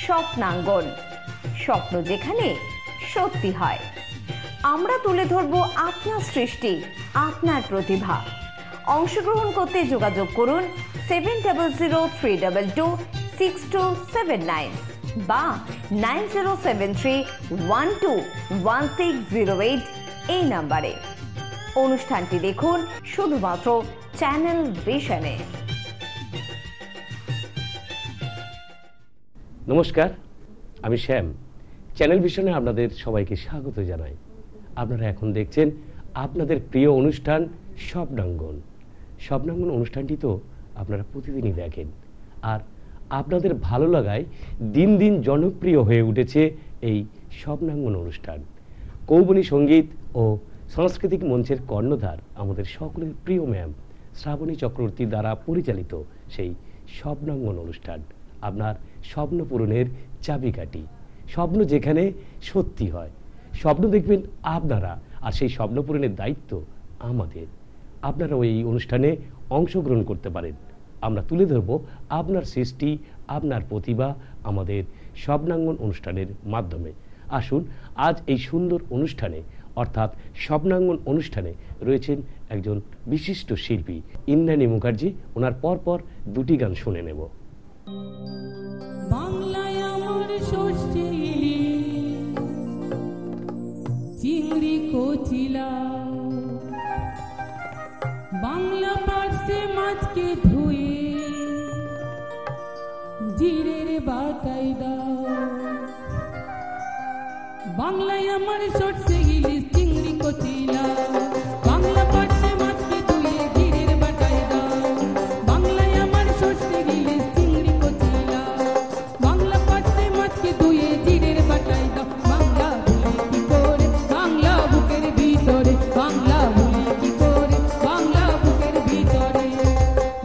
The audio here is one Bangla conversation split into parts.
স্বপ্নাঙ্গন, স্বপ্ন যেখানে সত্যি হয়। আমরা তুলে ধরব আপনার সৃষ্টি, আপনার প্রতিভা। অংশগ্রহণ করতে যোগাযোগ করুন 7003226279 বা 9073121608 এই নাম্বারে। অনুষ্ঠানটি দেখুন শুধুমাত্র চ্যানেল ভিশনে। নমস্কার, আমি শ্যাম। চ্যানেল ভিশনে আপনাদের সবাইকে স্বাগত জানাই। আপনারা এখন দেখছেন আপনাদের প্রিয় অনুষ্ঠান স্বপ্নাঙ্গন। স্বপ্নাঙ্গন অনুষ্ঠানটি তো আপনারা প্রতিদিনই দেখেন, আর আপনাদের ভালো লাগায় দিন দিন জনপ্রিয় হয়ে উঠেছে এই স্বপ্নাঙ্গন অনুষ্ঠান। কৌবনী সঙ্গীত ও সাংস্কৃতিক মঞ্চের কর্ণধার আমাদের সকলের প্রিয় ম্যাম শ্রাবণী চক্রবর্তী দ্বারা পরিচালিত সেই স্বপ্নাঙ্গন অনুষ্ঠান আপনার স্বপ্ন পূরণের চাবিকাঠি। স্বপ্ন যেখানে সত্যি হয়, স্বপ্ন দেখবেন আপনারা, আর সেই স্বপ্ন পূরণের দায়িত্ব আমাদের। আপনারা এই অনুষ্ঠানে অংশগ্রহণ করতে পারেন। আমরা তুলে ধরব আপনার সৃষ্টি, আপনার প্রতিভা আমাদের স্বপ্নাঙ্গন অনুষ্ঠানের মাধ্যমে। আসুন, আজ এই সুন্দর অনুষ্ঠানে অর্থাৎ স্বপ্নাঙ্গন অনুষ্ঠানে রয়েছেন একজন বিশিষ্ট শিল্পী ইন্দ্রাণী মুখার্জি। ওনার পরপর দুটি গান শুনে নেব। বাংলায় আমার ষষ্ঠী চিংড়ি কচিলা, বাংলা পার্শ্বে মাছকে ধুয়ে জিরের বাটাই দাও। বাংলায় আমার ষষ্ঠী ইলিশ চিংড়ি কচিলা, বাংলা পার্শ্বে মাছকে ধুয়ে জিরের বাটাই দাও। বাংলায় আমার ষষ্ঠী ইলিশ চিংড়ি কচিলা, বাংলা পার্শ্বে মাছকে ধুয়ে জিরের বাটাই দাও। বাংলা ভুলে কি করে, বাংলা বুকের ভিতরে, বাংলা ভুলে কি করে, বাংলা বুকের ভিতরে।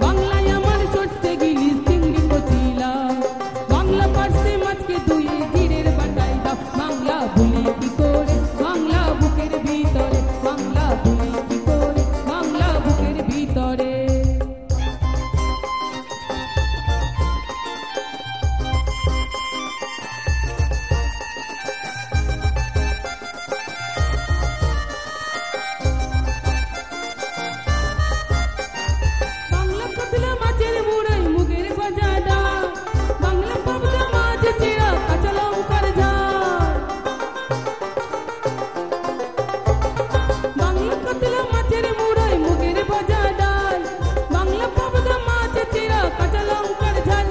বাংলায় আমার ষষ্ঠী ইলিশ চিংড়ি কচিলা, বাংলা পার্শ্বে মাছকে ধুয়ে জিরের বাটাই দাও। বাংলা ভুলে কি করে, বাংলা বুকের ভিতরে, বাংলা ভুলে কি করে, বাংলা বুকের ভিতরে। বাংলা পাতলা মাছের মুড়াই মুগের ভাজা ডাল, বাংলা পাবদা মাছ চিড়া কাঁচা লঙ্কার ঝাল। বাংলা পাতলা মাছের মুড়াই মুগের ভাজা ডাল, বাংলা পাবদা মাছ চিড়া কাঁচা লঙ্কার ঝাল।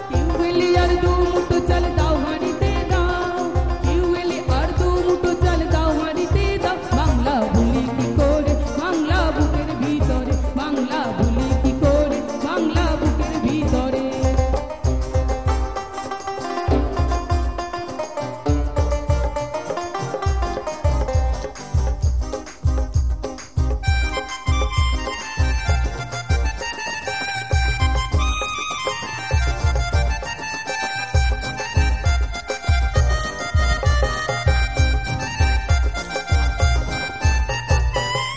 টিউবওয়েলি আর দু মুঠো চাল দাও হাঁড়িতে দাও, টিউবওয়েলি আর দু মুঠো চাল দাও হাঁড়িতে দাও। বাংলা ভুলি কি করে, বাংলা বুকের ভিতরে, বাংলা ভুলি কি করে, বাংলা বুকের ভিতরে।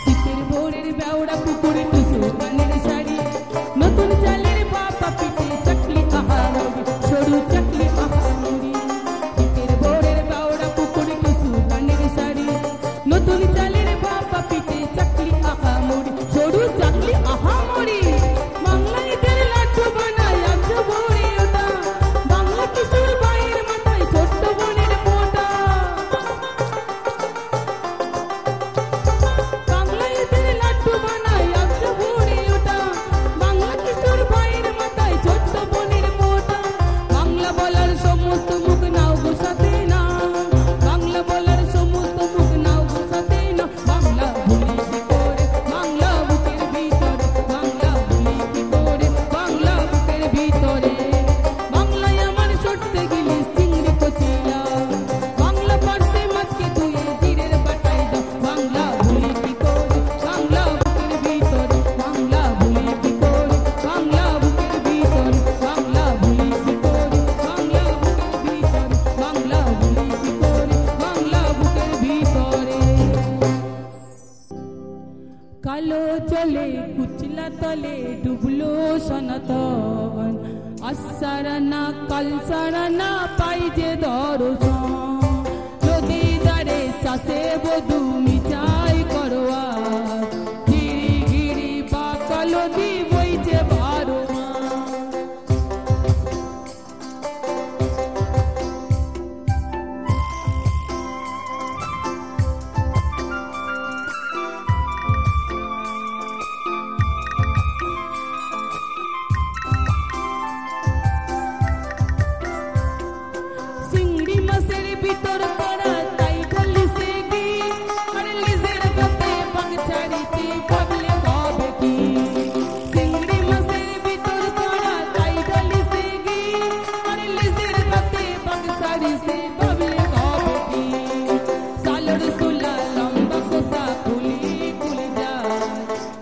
শীতের ভোরের বেওড়া পুকুরে টুসু গানের শাড়ি, নতুন চালের বাপা পিঠে চাকলি আহা মুড়ি, সরু চাকলি আহা মুড়ি। শীতের ভোরের বেওড়া পুকুরে টুসু গানের শাড়ি, নতুন চালের বাপা পিঠে চাকলি আহা মুড়ি, সরু চাকলি আহা মুড়ি। বাংলা ঈদের লাড্ডু বানায় আজ ভোরে ওটা, বাংলা কিশোর বাইয়ের মাথায় ছোট্ট বোনের মোটা। বাংলা ঈদের লাড্ডু বানায় আজ ভোরে ওটা, বাংলা কিশোর ভাইয়ের মাথায় ছোট্ট বোনের মোটা। বাংলা বলার সমস্ত মুখ নাও গোসাতে না, বাংলা বলার সমস্ত মুখ নাও গোসাতে না। বাংলা ভুলি কি করে, বাংলা বুকের ভিতরে, বাংলা ভুলি কি করে, বাংলা বুকের ভিতরে। বাংলায় আমার ষষ্ঠী ইলিশ চিংড়ি কচিলা, বাংলা পার্শ্বে মাছকে ধুয়ে জিরের বাটাই দাও। বাংলা ভুলি কি করে, বাংলা বুকের ভিতরে, বাংলা ভুলি কি করে, বাংলা বুকের ভিতরে, বাংলা ভুলি কি করে, বাংলা বুকের ভিতরে, বাংলা ভুলি কি করে, বাংলা বুকের ভিতরে। কালো চলে কুচলা তলে ডুবলো সনাতন, আসারানা কালসারানা পাই যে দর্শন যদি দারে চাষে বধু মিঠাই করোয়া গিরি গিরি বাকালদি বইছে বারো চিংড়ি মাছের ভিতর করা তাই গলিছে কি আর লিজের কাতে পাক ছাড়িতে ভাবলে হবে কি চিংড়ি মাছের ভিতর করা তাই গলিছে কি আর লিজের কাতে পাক ছাড়িতে ভাবলে হবে কি সালর সুলা লম্বা কোসা ফুলি ফুলি যায়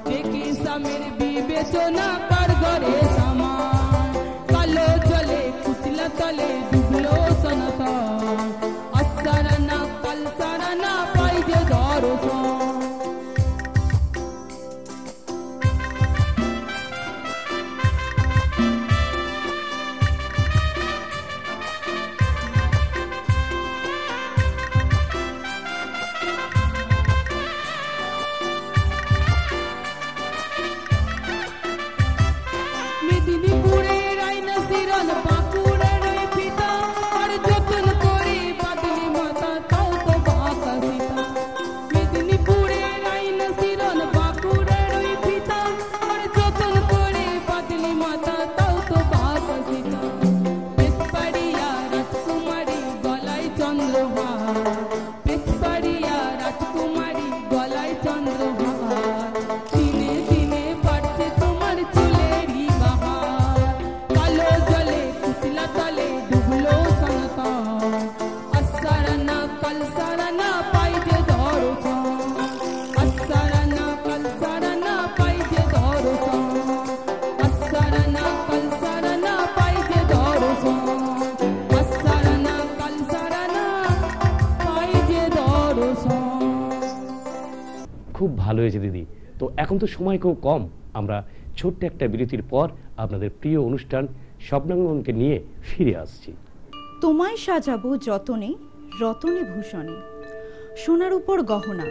দেখি স্বামীর বিবেচনা কার ঘরে সামান কালো চলে কুচলা তলে ডুবলো সনাতন আসারানা কালসারানা পাই যে দর্শন মেদিনীপুরের আইনা সিরন বাঁকুড়ার ওই পিতা আর যতন করে বাদলি মাতা তাও তো বাঁকা সীতা মেদিনীপুরের আইনা সিরন বাঁকুড়ার ওই পিতা আর যতন করে বাদলি মাতা তাও তো বাঁকা সীতা পেছপাড়িয়া রাজকুমারী গলায় চন্দ্রহার পেছপাড়িয়া রাজকুমারী গলায় চন্দ্রহার দিনে দিনে বাড়ছে তোমার চুলেরই বাহার কালো জলে কুচলা তলে ডুবলো সনাতন আসারানা কালসারানা পাই যে দর্শন আসারানা কালসারানা পাই যে দর্শন আসারানা কালসারানা পাই যে দর্শন আসারানা কালসারানা পাই যে দর্শন খুব ভালো হয়েছে দিদি। তো এখন তো সময় খুব কম, আমরা ছোট্ট একটা বিরতির পর আপনাদের প্রিয় অনুষ্ঠান স্বপ্নাঙ্গনকে নিয়ে ফিরে আসছি। তোমায় সাজাবো যতনে রতনে ভূষণে সোনার উপর গহনা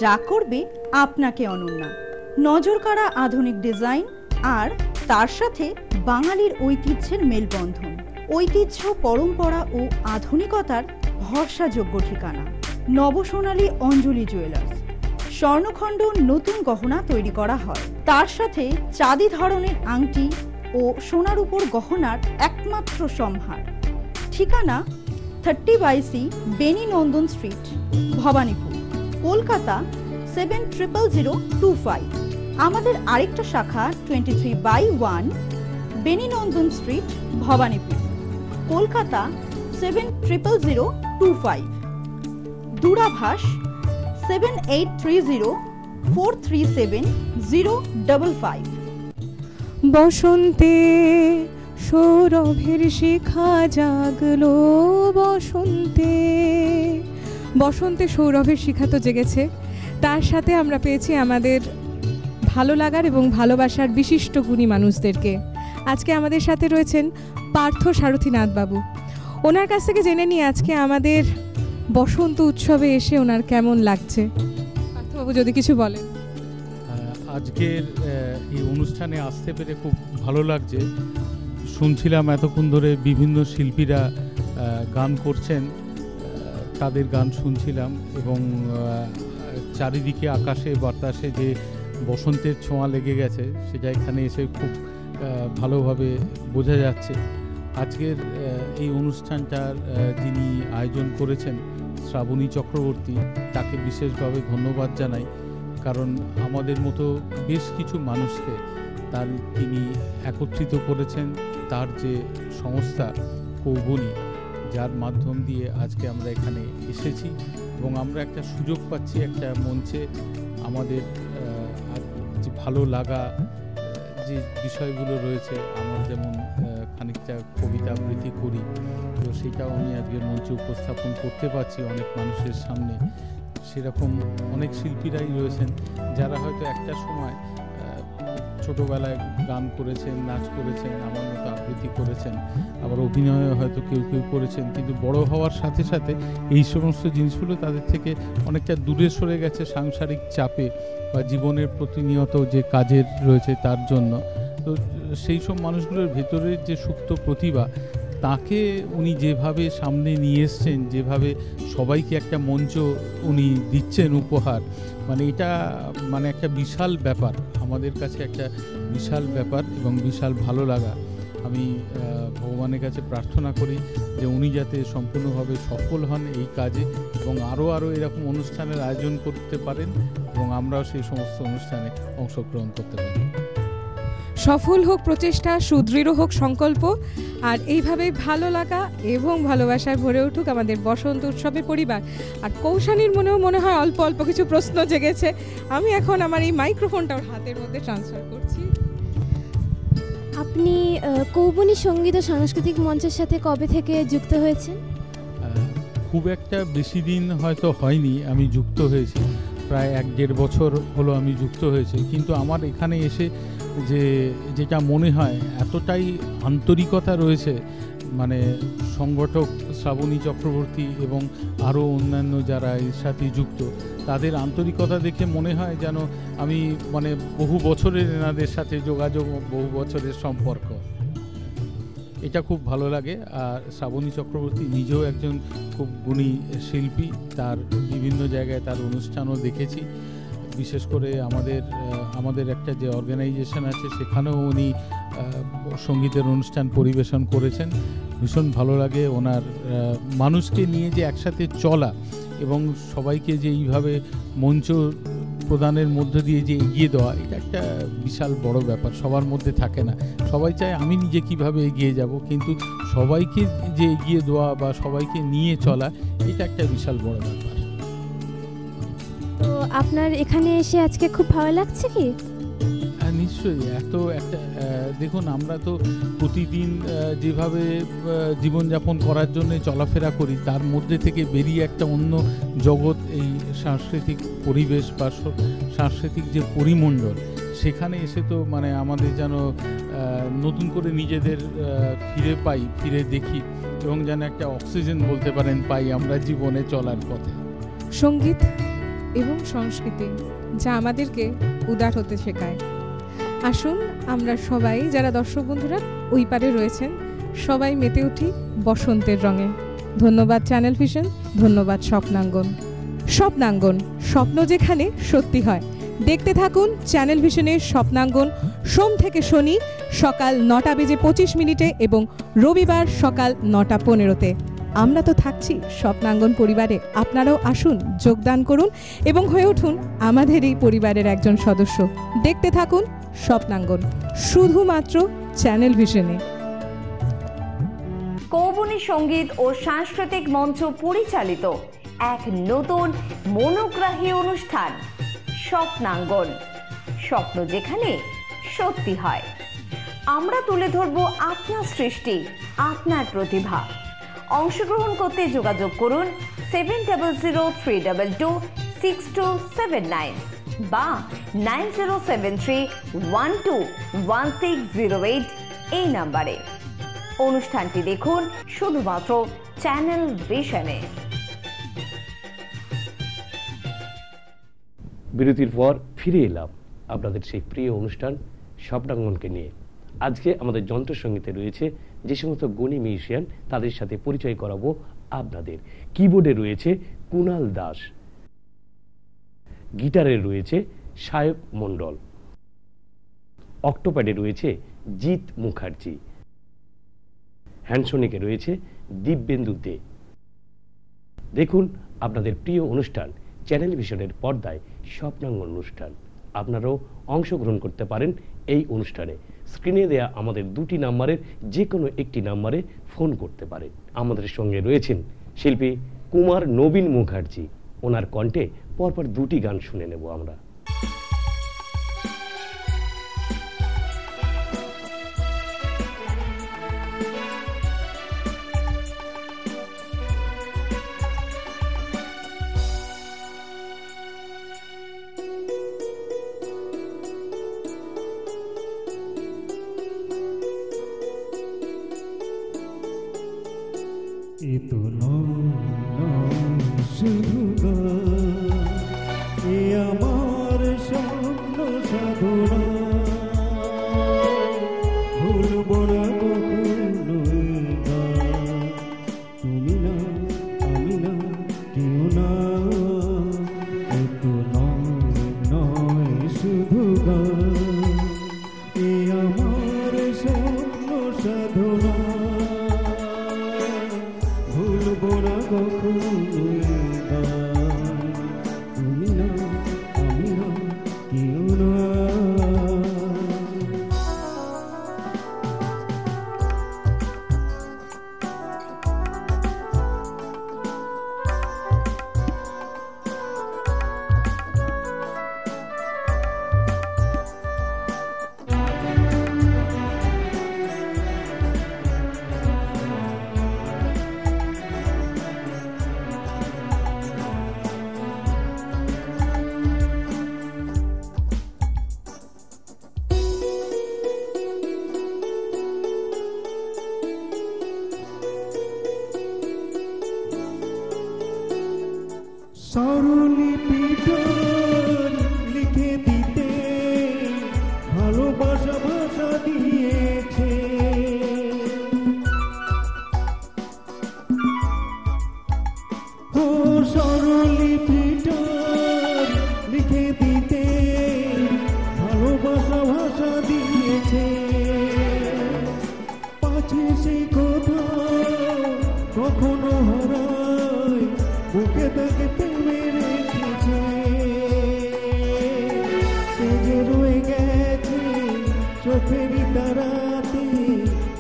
যা করবে আপনাকে অনন্যা নজর কাড়া আধুনিক ডিজাইন আর তার সাথে বাঙালির ঐতিহ্যের মেলবন্ধন ঐতিহ্য পরম্পরা ও আধুনিকতার ভরসাযোগ্য ঠিকানা নবসোনালী অঞ্জলি জুয়েলার্স স্বর্ণখণ্ড নতুন গহনা তৈরি করা হয় তার সাথে চাঁদি ধরনের আংটি ও সোনার উপর গহনার একমাত্র সম্ভার ঠিকানা 30/C বেনি নন্দন স্ট্রিট ভবানীপুর কলকাতা 700025 আমাদের আরেকটা শাখা 23/1 বেনি নন্দন স্ট্রিট ভবানীপুর কলকাতা 700025 দূরাভাষ 7830437055 বসন্তে সৌরভের শিখা জাগলো বসন্তে বসন্তে সৌরভের শিখা তো জেগেছে তার সাথে আমরা পেয়েছি আমাদের ভালো লাগার এবং ভালোবাসার বিশিষ্ট গুণী মানুষদেরকে আজকে আমাদের সাথে রয়েছেন পার্থ সারথীনাথ বাবু ওনার কাছ থেকে জেনে নিই আজকে আমাদের বসন্ত উৎসবে এসে ওনার কেমন লাগছে পার্থবাবু যদি কিছু বলেন আজকের এই অনুষ্ঠানে আসতে পেরে খুব ভালো লাগছে শুনছিলাম এতক্ষণ ধরে বিভিন্ন শিল্পীরা গান করছেন তাদের গান শুনছিলাম এবং চারিদিকে আকাশে বাতাসে যে বসন্তের ছোঁয়া লেগে গেছে সেটা এখানে এসে খুব ভালোভাবে বোঝা যাচ্ছে আজকের এই অনুষ্ঠানটার যিনি আয়োজন করেছেন শ্রাবণী চক্রবর্তী তাকে বিশেষভাবে ধন্যবাদ জানাই কারণ আমাদের মতো বেশ কিছু মানুষকে তিনি একত্রিত করেছেন তার যে সংস্থা কৌবনী যার মাধ্যম দিয়ে আজকে আমরা এখানে এসেছি এবং আমরা একটা সুযোগ পাচ্ছি একটা মঞ্চে আমাদের যে ভালো লাগা যে বিষয়গুলো রয়েছে আমার যেমন খানিকটা কবিতা আবৃত্তি করি তো সেটাও আমি আজকের মঞ্চে উপস্থাপন করতে পারছি অনেক মানুষের সামনে সেরকম অনেক শিল্পীরাই রয়েছেন যারা হয়তো একটা সময় ছোটোবেলায় গান করেছেন, নাচ করেছেন, আমার মতো আবৃত্তি করেছেন, আবার অভিনয় হয়তো কেউ কেউ করেছেন, কিন্তু বড় হওয়ার সাথে সাথে এই সমস্ত জিনিসগুলো তাদের থেকে অনেকটা দূরে সরে গেছে সাংসারিক চাপে বা জীবনের প্রতিনিয়ত যে কাজের রয়েছে তার জন্য। তো সেই সব মানুষগুলোর ভেতরের যে সুপ্ত প্রতিভা, তাকে উনি যেভাবে সামনে নিয়ে এসছেন, যেভাবে সবাইকে একটা মঞ্চ উনি দিচ্ছেন উপহার, মানে এটা মানে একটা বিশাল ব্যাপার, আমাদের কাছে একটা বিশাল ব্যাপার এবং বিশাল ভালো লাগা। আমি ভগবানের কাছে প্রার্থনা করি যে উনি যাতে সম্পূর্ণভাবে সফল হন এই কাজে এবং আরও এরকম অনুষ্ঠানের আয়োজন করতে পারেন এবং আমরাও সেই সমস্ত অনুষ্ঠানে অংশগ্রহণ করতে পারি। সফল হোক প্রচেষ্টা, সুদৃঢ় হোক সংকল্প, আর এইভাবেই ভালো লাগা এবং ভালোবাসায় ভরে উঠুক আমাদের বসন্ত উৎসবের পরিবার। আর কৌশানীর মনেও মনে হয় অল্প অল্প কিছু প্রশ্ন জেগেছে। আমি এখন আমার এই মাইক্রোফোনটা ওর হাতের মধ্যে ট্রান্সফার করছি। আপনি কৌবনী সঙ্গীত ও সাংস্কৃতিক মঞ্চের সাথে কবে থেকে যুক্ত হয়েছেন? খুব একটা বেশি দিন হয়তো হয়নি আমি যুক্ত হয়েছি, প্রায় 1-1.5 বছর হলো আমি যুক্ত হয়েছি। কিন্তু আমার এখানে এসে যেটা মনে হয় এতটাই আন্তরিকতা রয়েছে, মানে সংগঠক শ্রাবণী চক্রবর্তী এবং আরও অন্যান্য যারা এর সাথে যুক্ত, তাদের আন্তরিকতা দেখে মনে হয় যেন আমি মানে বহু বছরের এনাদের সাথে যোগাযোগ, বহু বছরের সম্পর্ক। এটা খুব ভালো লাগে। আর শ্রাবণী চক্রবর্তী নিজেও একজন খুব গুণী শিল্পী, তার বিভিন্ন জায়গায় তার অনুষ্ঠানও দেখেছি। বিশেষ করে আমাদের একটা যে অর্গানাইজেশন আছে সেখানেও উনি সঙ্গীতের অনুষ্ঠান পরিবেশন করেছেন। ভীষণ ভালো লাগে ওনার মানুষকে নিয়ে যে একসাথে চলা এবং সবাইকে যে এইভাবে মঞ্চ প্রদানের মধ্য দিয়ে যে এগিয়ে দেওয়া, এটা একটা বিশাল বড় ব্যাপার, সবার মধ্যে থাকে না। সবাই চায় আমি নিজে কিভাবে এগিয়ে যাব, কিন্তু সবাইকে যে এগিয়ে দেওয়া বা সবাইকে নিয়ে চলা, এটা একটা বিশাল বড় ব্যাপার। তো আপনার এখানে এসে আজকে খুব ভালো লাগছে কি? হ্যাঁ, নিশ্চয়ই। এত একটা দেখুন, আমরা তো প্রতিদিন যেভাবে জীবনযাপন করার জন্য চলাফেরা করি, তার মধ্যে থেকে বেরিয়ে একটা অন্য জগৎ, এই সাংস্কৃতিক পরিবেশ বা সাংস্কৃতিক যে পরিমণ্ডল, সেখানে এসে তো মানে আমাদের যেন নতুন করে নিজেদের ফিরে দেখি এবং যেন একটা অক্সিজেন বলতে পারেন পাই আমরা জীবনে চলার পথে। সঙ্গীত এবং সংস্কৃতি যা আমাদেরকে উদার হতে শেখায়। আসুন আমরা সবাই, যারা দর্শক বন্ধুরা ওই পারে রয়েছেন, সবাই মেতে উঠি বসন্তের রঙে। ধন্যবাদ চ্যানেল ভিশন, ধন্যবাদ স্বপ্নাঙ্গন। স্বপ্নাঙ্গন, স্বপ্ন যেখানে সত্যি হয়। দেখতে থাকুন চ্যানেল ভিশনের স্বপ্নাঙ্গন, সোম থেকে শনি সকাল 9:25 এবং রবিবার সকাল 9:15। আমরা তো থাকছি স্বপ্নাঙ্গন পরিবারে, আপনারাও আসুন, যোগদান করুন এবং হয়ে উঠুন আমাদের এই পরিবারের একজন সদস্য। দেখতে থাকুন স্বপ্নাঙ্গন, শুধুমাত্র চ্যানেল ভিশনে। কৌবনী সঙ্গীত ও সাংস্কৃতিক মঞ্চ পরিচালিত এক নতুন মনোগ্রাহী অনুষ্ঠান স্বপ্নাঙ্গন, স্বপ্ন যেখানে সত্যি হয়। আমরা তুলে ধরব আপনার সৃষ্টি, আপনার প্রতিভা। অংশগ্রহণ করতে যোগাযোগ করুন 7003226279 বা 9073121608 এই নাম্বারে। অনুষ্ঠানটি দেখুন শুধুমাত্র চ্যানেল ভিশনে। বিরতির পর ফিরে এলাম আপনাদের সেই প্রিয় অনুষ্ঠান স্বপ্নাঙ্গনকে নিয়ে। আজকে আমাদের যন্ত্রসঙ্গীতে রয়েছে যে সমস্ত গুণী মিউজিশিয়ান, তাদের সাথে পরিচয় করাবো আপনাদের। কিবোর্ডে রয়েছে কুণাল দাস, গিটারে রয়েছে সায়ক মণ্ডল, অক্টোপ্যাডে রয়েছে জিৎ মুখার্জি, হ্যান্ডসোনিকে রয়েছে দিব্যেন্দু দে। দেখুন আপনাদের প্রিয় অনুষ্ঠান চ্যানেল ভিশনের পর্দায় স্বপ্নাঙ্গন অনুষ্ঠান। আপনারাও অংশগ্রহণ করতে পারেন এই অনুষ্ঠানে। স্ক্রিনে দেয়া আমাদের 2টি নাম্বারের যে কোনো একটি নাম্বারে ফোন করতে পারেন। আমাদের সঙ্গে রয়েছেন শিল্পী কুমার নবীন মুখার্জি। ওনার কণ্ঠে পরপর 2টি গান শুনে নেব আমরা। এ তো নয় শুধু গান, এ আমার স্বপ্ন সাধনা, ভুলব না কখনো এ গান। তুমি না আমি না কেউ না, এ তো নয় শুধু গান, এ আমার স্বপ্ন সাধনা, ভুলব না কখনো এ গান। তুমি না আমি না কেউ না। স্বরলিপিটার লিখে দিতে ভালোবাসা ভাষা দিয়েছে, ও স্বরলিপিটার লিখে দিতে ভালোবাসা ভাষা দিয়েছে, পাছে সেই কথা কখনো হারায় বুকে তাকে প্রেমে রেখেছে, সে যে রয়ে গেছে চোখেরই তারাতে,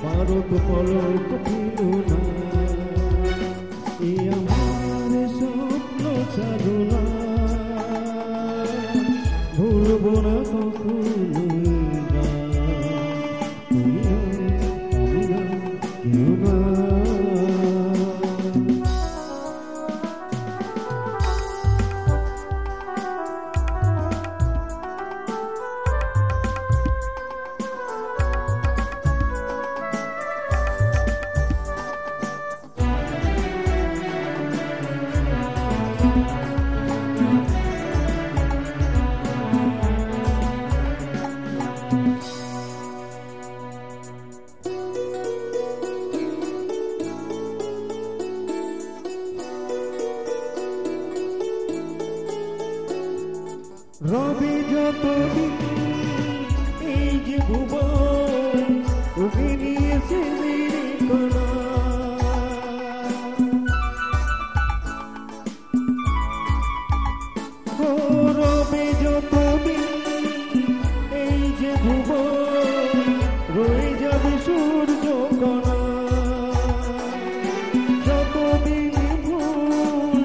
পারত পলক ফেল না, এ আমার স্বপ্ন সাধনা, ভুলব না কখনো এ গান। তুমি না আমি না কেউ না। রবি যতদিন এই যে ভুবন, ওকে নিয়েছে মেরে কণা, ও রবি যতদিন এই যে ভুবন, রয়ে যাবে সূর্য কণা, যতদিন ভুল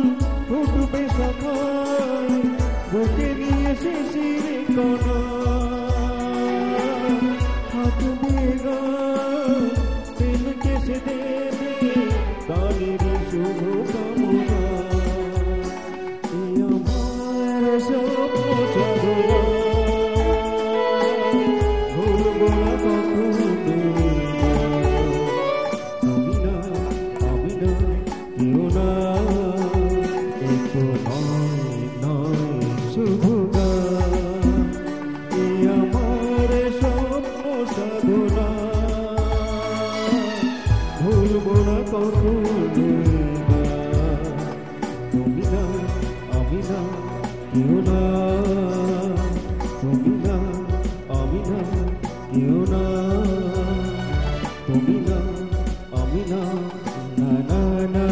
ফুটবে সকাল, বুকে নিয়ে শিশির কণা, হাত দিয়ে গান প্রেম কেসে দেবে গানের শুভ কামনা, এই আমার স্বপ্ন সাধনা, ভুলব না কখনো এ গান। তুমি না আমি না কেউ না, এ তো নয় শুধু গান, এ আমার স্বপ্ন সাধনা, ভুলব না কখনো এ গান। তুমি না আমি না কেউ না, তুমি না আমি না কেউ না, তুমি না আমি না না না না।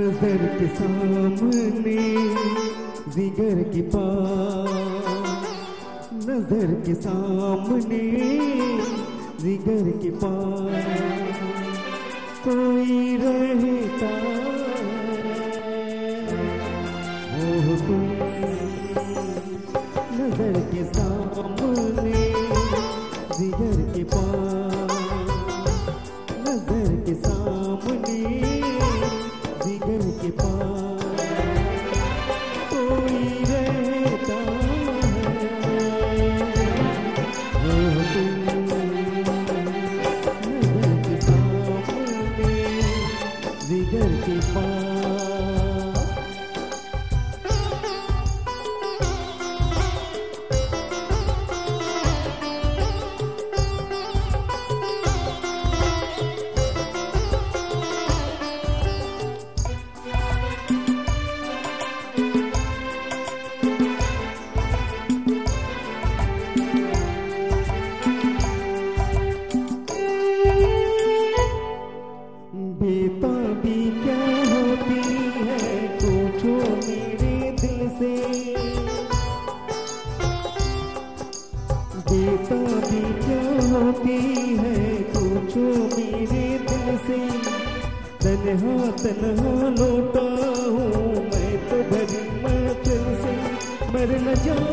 नजर के सामने जिगर की पास, नजर के सामने जिगर के पास कोई रहता, वो तुम नजर के सामने जिगर के पास, नजर के सामने जिगर के पास कोई रहता है वो तुम नजर के सामने जिगर के पास बेताबी क्या होती है पूछो मेरे दिल से बेताबी क्या होती है पूछो मेरे दिल से तन्हा तन्हा लौटा हूँ मैं तो भरी मचल से मर न जाऊँ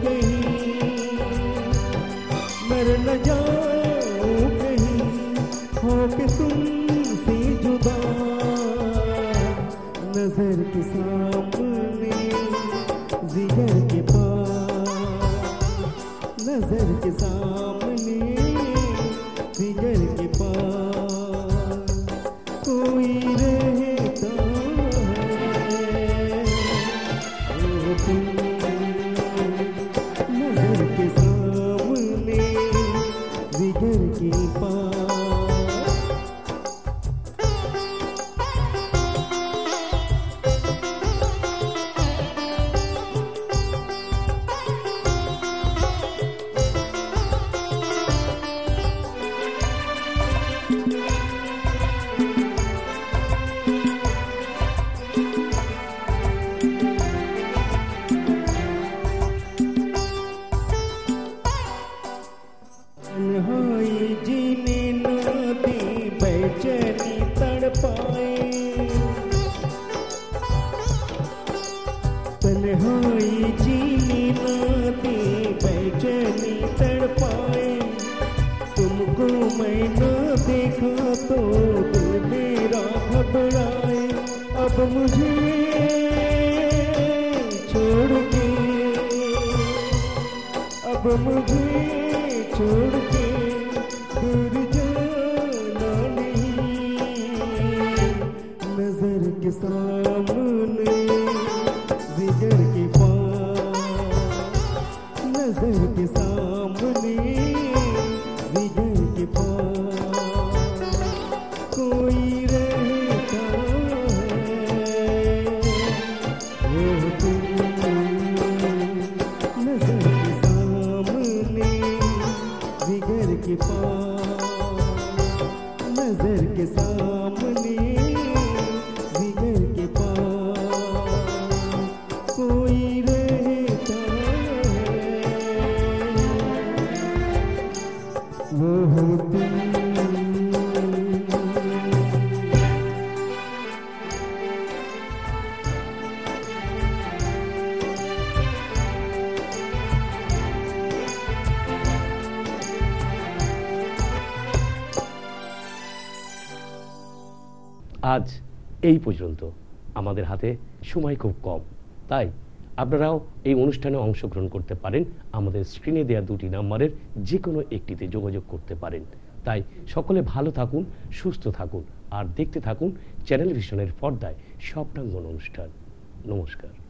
कहीं मर न जाऊँ कहीं होके तुमसे जुदा नजर के सामने जिगर के पास नजर के सामने जिगर के पास कोई रहता है वो तुम नजर के सामने जिगर के पास तन्हाई जीने न दे बेचैनी तड़पाए तन्हाई जीने न दे बेचैनी तड़पाए तुमको मैं न देखा तो दिल मेरा घबराए अब मुझे छोड़ के अब मुझे छोड़ के दूर जाना नहीं नजर के सामने जिगर के पास नजर के सामने जिगर के पास कोई रहता है वो तुम नजर के सामने जिगर के पास नजर के सामने जिगर के पास कोई रहता है वो हो तुम আজ এই পর্যন্ত আমাদের হাতে সময় খুব কম তাই আপনারাও এই অনুষ্ঠানে অংশগ্রহণ করতে পারেন আমাদের স্ক্রিনে দেওয়া দুটি নাম্বারের যে কোনো একটিতে যোগাযোগ করতে পারেন তাই সকলে ভালো থাকুন সুস্থ থাকুন আর দেখতে থাকুন চ্যানেল ভিশনের পর্দায় স্বপ্নাঙ্গন অনুষ্ঠান নমস্কার